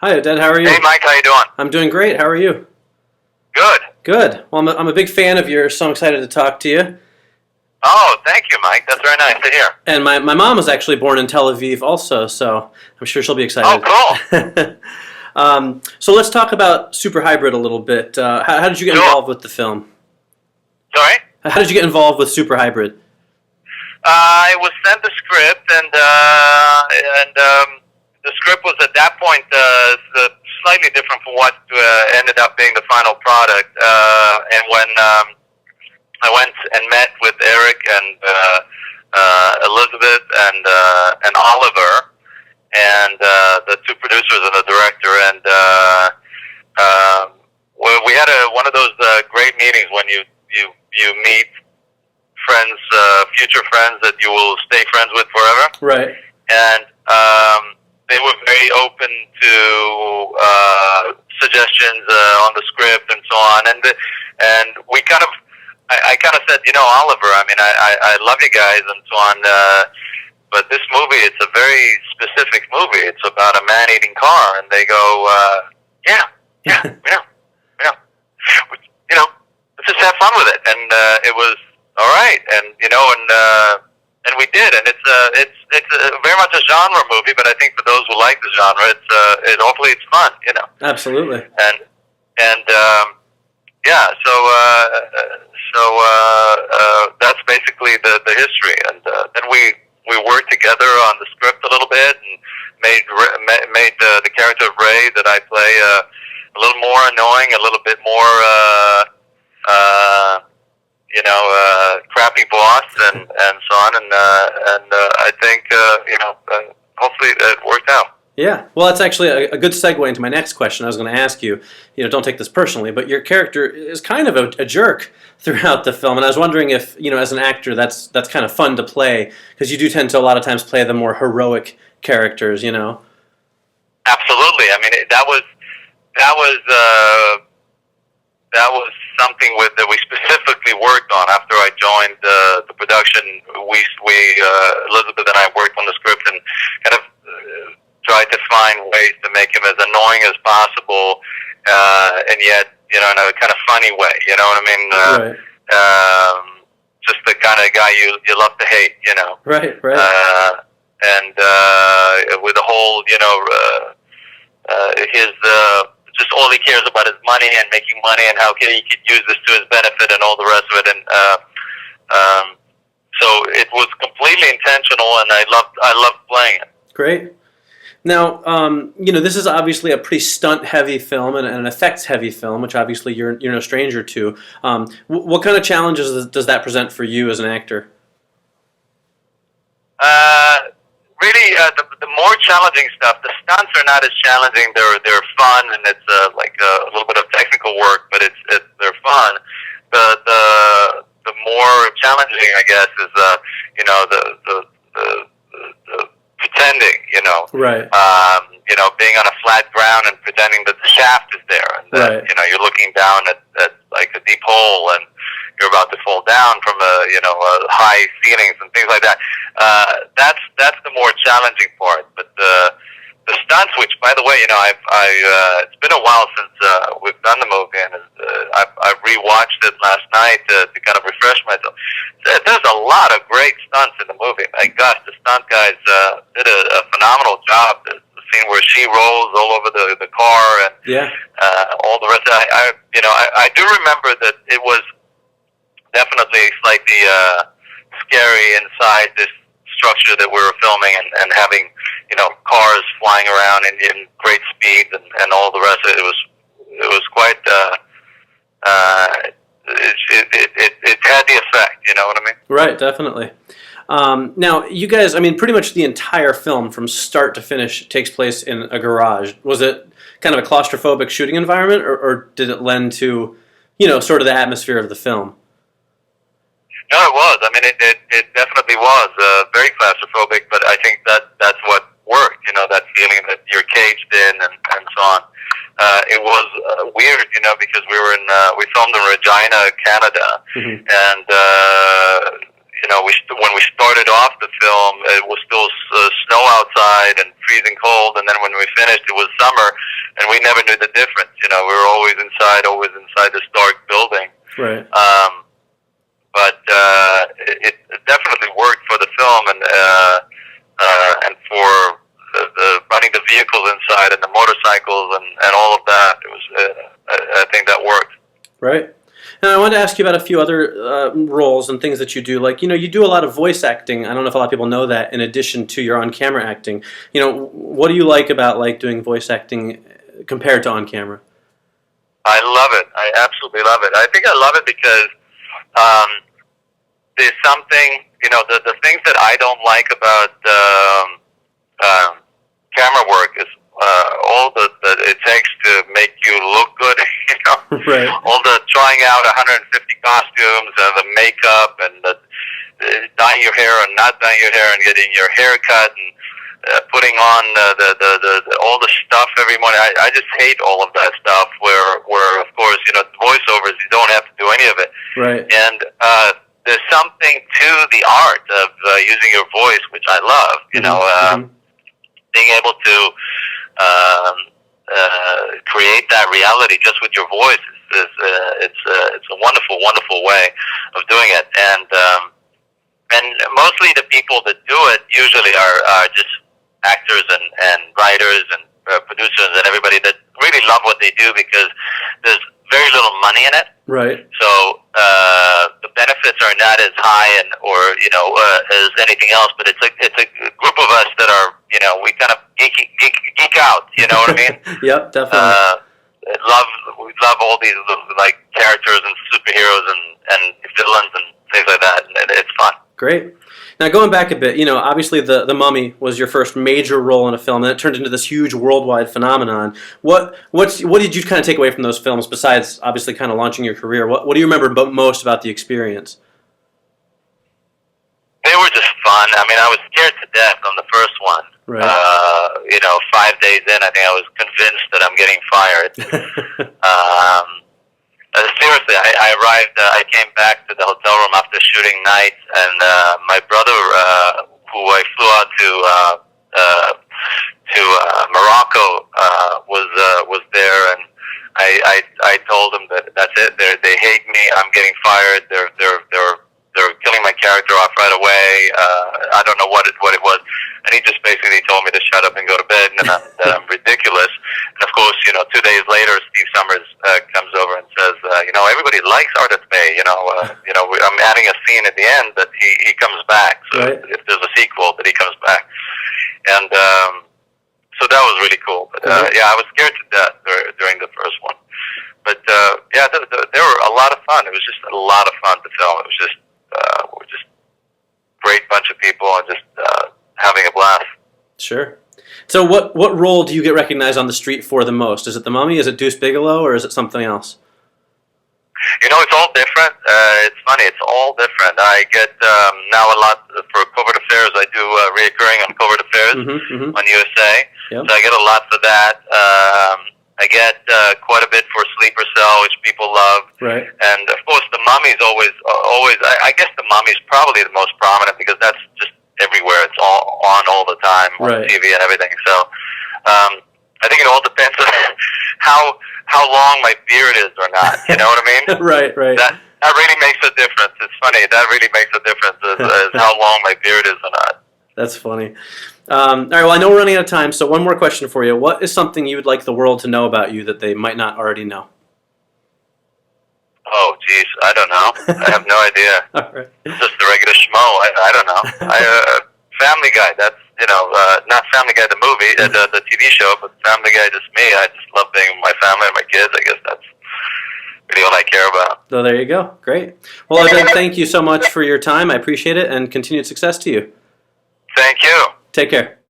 Hi, Oded. How are Hey you? Mike, how you doing? I'm doing great. How are you? Good. Good. Well, I'm a big fan of yours, so I'm excited to talk to you. Oh, thank you, Mike. That's very nice to hear. And my mom was actually born in Tel Aviv also, so I'm sure she'll be Oh, excited. cool. So let's talk about Super Hybrid a little bit. How did you get Sure. involved with the film? Sorry. How did you get involved with Super Hybrid? I was sent the script, and the script was at that point slightly different from what ended up being the final product. And when I went and met with Eric and Elizabeth and Oliver and the two producers and the director, and we had one of those great meetings when you meet friends, future friends that you will stay friends with forever. Right. And they were very open to suggestions on the script and so on. And we kind of, I kind of said, Oliver, I mean, I love you guys and so on. But this movie, it's a very specific movie. It's about a man eating car, and they go, yeah, we know, let's just have fun with it. And it was all right, and we did, and it's very much a genre movie. But I think for those who like the genre, hopefully it's fun. Absolutely. And yeah, so that's basically the history, and then we worked together on the script a little bit and made the character of Ray that I play a little more annoying, a little bit more crappy boss and so on, and I think hopefully it worked out. Yeah, well, that's actually a good segue into my next question. I was going to ask you, don't take this personally, but your character is kind of a jerk throughout the film, and I was wondering if, as an actor, that's kind of fun to play, because you do tend to a lot of times play the more heroic characters. Absolutely. I mean, that was something that we specifically worked on after I joined the production. Elizabeth and I worked on the script and kind of tried to find ways to make him as annoying as possible, and yet, in a kind of funny way. You know what I mean? Right. Just the kind of guy you love to hate. Right. And with the whole, his just all he cares about is money and making money and how he could use this to his benefit and all the rest of it. And so it was completely intentional, and I loved playing it. Great. Now, this is obviously a pretty stunt-heavy film and an effects-heavy film, which obviously you're no stranger to. What kind of challenges does that present for you as an actor? Really, the more challenging stuff. The stunts are not as challenging. They're fun, and it's like a little bit of technical work, but they're fun. The more challenging, I guess, is the pretending. Right. Being on a flat ground and pretending that the shaft is there, and that Right. you're looking down at like a deep hole, and you're about to fall down from a high ceilings and things like that. That's the more challenging part. But the stunts, which by the way, it's been a while since we've done the movie, and I rewatched it last night to kind of refresh myself. There's a lot of great stunts in the movie. My gosh, the stunt guys did a phenomenal job. The scene where she rolls all over the car and Yeah. all the rest. I do remember that it was definitely slightly scary inside this structure that we were filming, and having cars flying around in great speeds and all the rest of it. It was quite it had the effect. You know what I mean? Right, definitely. Now, you guys, pretty much the entire film from start to finish takes place in a garage. Was it kind of a claustrophobic shooting environment, or did it lend to, sort of the atmosphere of the film? No, it was. I mean, it definitely was very claustrophobic, but I think that's what worked. That feeling that you're caged in and so on. It was weird, because we filmed in Regina, Canada, Mm-hmm. and when we started off the film, it was still snow outside and freezing cold, and then when we finished, it was summer, and we never knew the difference. We were always inside this dark building. Right. But it definitely worked for the film, and for the running the vehicles inside and the motorcycles and all of that. It was, I think that worked. Right. And I wanted to ask you about a few other roles and things that you do. Like, you do a lot of voice acting. I don't know if a lot of people know that, in addition to your on-camera acting. What do you like about doing voice acting compared to on-camera? I love it. I absolutely love it. I think I love it because there's something, the things that I don't like about camera work is all that it takes to make you look good. Right. All the trying out 150 costumes and the makeup and the dyeing your hair and not dyeing your hair and getting your hair cut and putting on all the stuff every morning. I just hate all of that stuff. Where of course voiceovers, you don't have to do any of it. Right. And there's something to the art of using your voice, which I love. Being able to create that reality just with your voice it's a wonderful, wonderful way of doing it. And mostly the people that do it usually are just actors and writers and producers and everybody that really love what they do, because there's very little money in it. Right. So the benefits are not as high as anything else, but it's a group of us that are we kind of geek out. You know what I mean? Yep, definitely. We love all these characters and superheroes and villains and things like that. And it's fun. Great. Now, going back a bit, obviously the Mummy was your first major role in a film, and it turned into this huge worldwide phenomenon. What did you kind of take away from those films, besides obviously kind of launching your career? What do you remember most about the experience? They were just fun. I mean, I was scared to death on the first one. Right. 5 days in, I think I was convinced that I'm getting fired. Seriously, I arrived. I came back to the hotel room after shooting night, and my brother, who I flew out to Morocco, was there, and I told him that's it. They hate me. I'm getting fired. They're killing my character off right away. I don't know what it was. And he just basically told me to shut up and go to bed, and that I'm ridiculous. And of course, 2 days later, Steve Summers comes over and says, everybody likes Oded Fehr. I'm adding a scene at the end that he comes back. So right. If there's a sequel, that he comes back. And so that was really cool. But I was scared to death during the first one. But they were a lot of fun. It was just a lot of fun to film. It was just we're just great bunch of people and just having a blast. Sure. So what role do you get recognized on the street for the most? Is it the Mummy? Is it Deuce Bigalow? Or is it something else? It's all different. It's funny. It's all different. I get now a lot for Covert Affairs. I do reoccurring on Covert Affairs on USA. Yep. So I get a lot for that. I get quite a bit for Sleeper Cell, which people love. Right. And of course, the Mummy's always. I guess the Mummy's probably the most prominent because that's just everywhere. It's all on all the time on right. TV and everything. So I think it all depends on how long my beard is or not. You know what I mean? Right. That really makes a difference. It's funny. That really makes a difference is how long my beard is or not. That's funny. All right, well, I know we're running out of time, so one more question for you. What is something you would like the world to know about you that they might not already know? Oh, geez, I don't know. I have no idea. All right. Just a regular schmo. I don't know. Family Guy, that's, not Family Guy the movie, the TV show, but Family Guy just me. I just love being with my family and my kids. I guess that's really all I care about. So there you go. Great. Well, Oded, thank you so much for your time. I appreciate it, and continued success to you. Thank you. Take care.